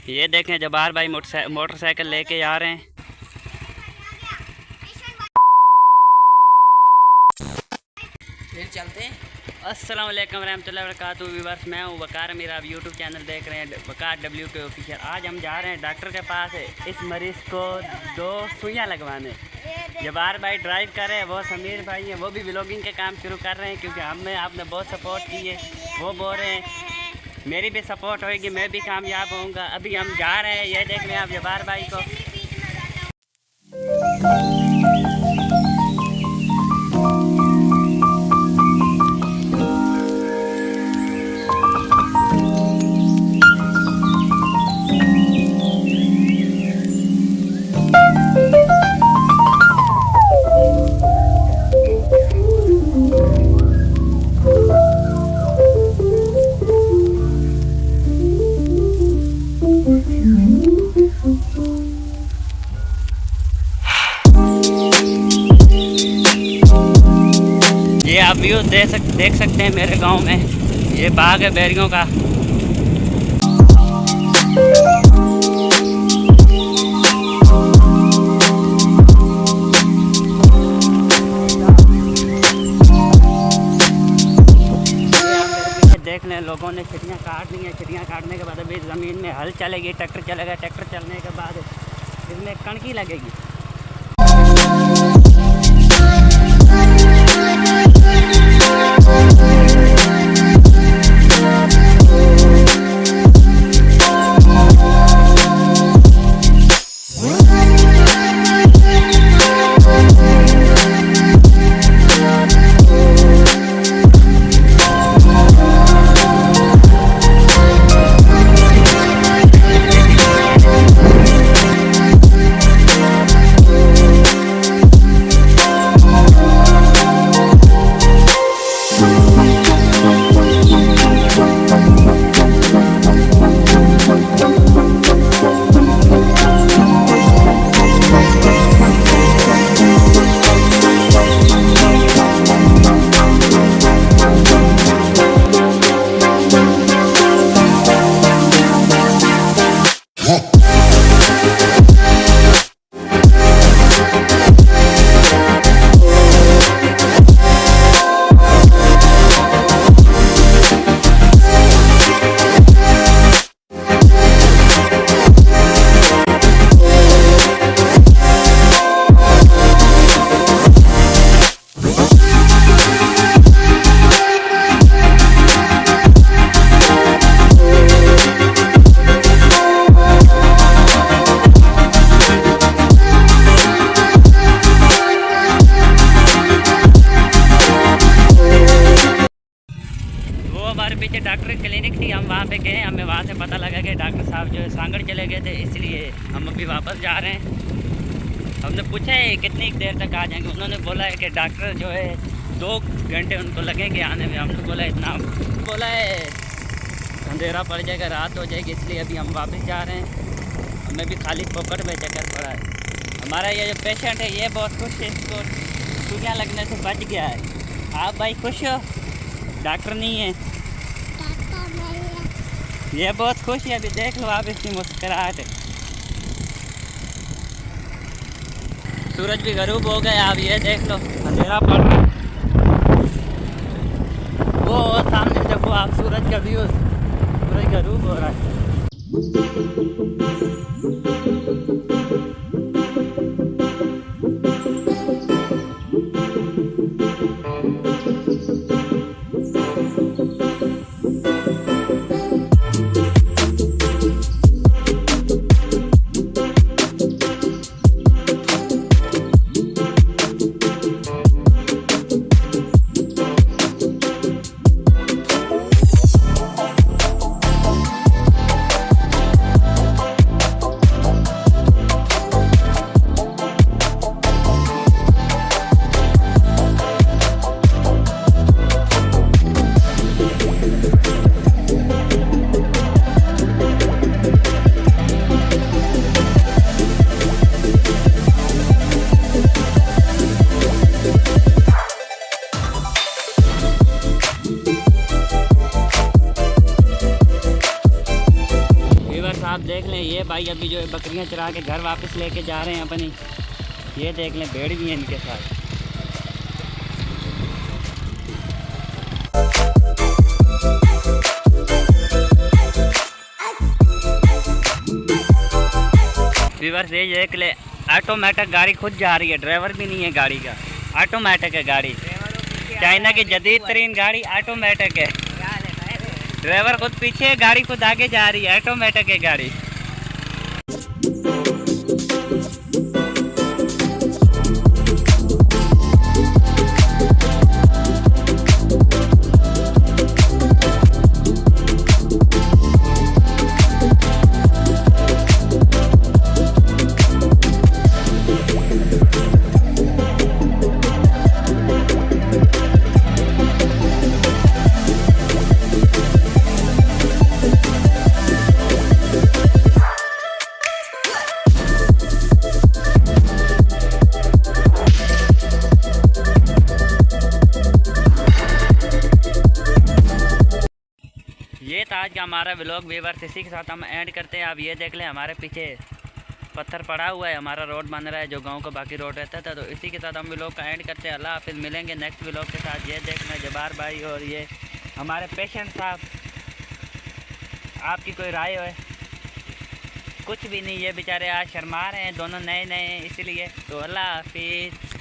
ये देखें जबार भाई मोटरसाइकिल लेके आ रहे हैं। फिर चलते हैं। अस्सलाम वालेकुम रहमतुल्लाहि व बरकातुहू। व्यूअर्स, मैं हूँ वकार, मेरा आप यूट्यूब चैनल देख रहे हैं वकार WK ऑफिशियल। आज हम जा रहे हैं डॉक्टर के पास इस मरीज़ को 2 सुइयाँ लगवाने। जबार भाई ड्राइव कर रहे हैं, वो समीर भाई हैं, वो भी व्लॉगिंग के काम शुरू कर रहे हैं क्योंकि हमें आपने बहुत सपोर्ट की है। वो बोल रहे हैं मेरी भी सपोर्ट होएगी, मैं भी कामयाब होऊंगा। अभी हम जा रहे हैं, ये देख रहे हैं आप जबार भाई को। ये आप व्यू देख सकते हैं मेरे गांव में। ये बाग है बैरियों का। देख लें, लोगों ने चिड़ियाँ काट ली हैं। चिड़ियाँ काटने के बाद अभी ज़मीन में हल चलेगी, ट्रैक्टर चलेगा। ट्रैक्टर चलने के बाद इसमें कणकी लगेगी। हमारे पीछे डॉक्टर क्लिनिक थी, हम वहाँ पे गए। हमें वहाँ से पता लगा कि डॉक्टर साहब जो है सांगड़ चले गए थे, इसलिए हम अभी वापस जा रहे हैं। हमने पूछा है कितनी देर तक आ जाएंगे। उन्होंने बोला है कि डॉक्टर जो है 2 घंटे उनको लगेंगे आने में। हमने बोला इतना, बोला है अंधेरा पड़ जाएगा, रात हो जाएगी, इसलिए अभी हम वापस जा रहे हैं। हमें भी खाली पॉकेट में चक्कर पड़ा है। हमारा ये जो पेशेंट है ये बहुत खुश है, इसको सुइयाँ लगने से बच गया है। आप भाई खुश हो? डॉक्टर नहीं है, ये बहुत खुश है। अभी देख लो आप इसकी मुस्कुराहट। सूरज भी गरूब हो गया, आप ये देख लो अंधेरा पड़ रहा है। वो सामने देखो आप सूरज का व्यू, सूरज गरूब हो रहा है। साहब देख लें, ये भाई अभी जो है बकरियां चरा के घर वापस लेके जा रहे हैं अपनी। ये देख लें, भेड़ भी है इनके साथ। व्यूअर्स ये देख ले, ऑटोमेटिक गाड़ी खुद जा रही है, ड्राइवर भी नहीं है गाड़ी का, ऑटोमेटिक है गाड़ी। चाइना की जदीद तरीन गाड़ी ऑटोमेटिक है। ड्राइवर खुद पीछे है, गाड़ी खुद आगे जा रही है, ऑटोमेटिक है गाड़ी। ये था आज का हमारा व्लॉग व्यूअर्स, इसी के साथ हम एंड करते हैं। आप ये देख लें, हमारे पीछे पत्थर पड़ा हुआ है, हमारा रोड बन रहा है जो गांव का बाकी रोड रहता था। तो इसी के साथ हम व्लॉग का एंड करते हैं। अल्लाह हाफिज़, मिलेंगे नेक्स्ट व्लॉग के साथ। ये देखना जबार भाई और ये हमारे पेशेंट साहब, आपकी कोई राय हो? कुछ भी नहीं, ये बेचारे आज शर्मा रहे हैं, दोनों नए नए हैं इसलिए। तो अल्लाह हाफिज़।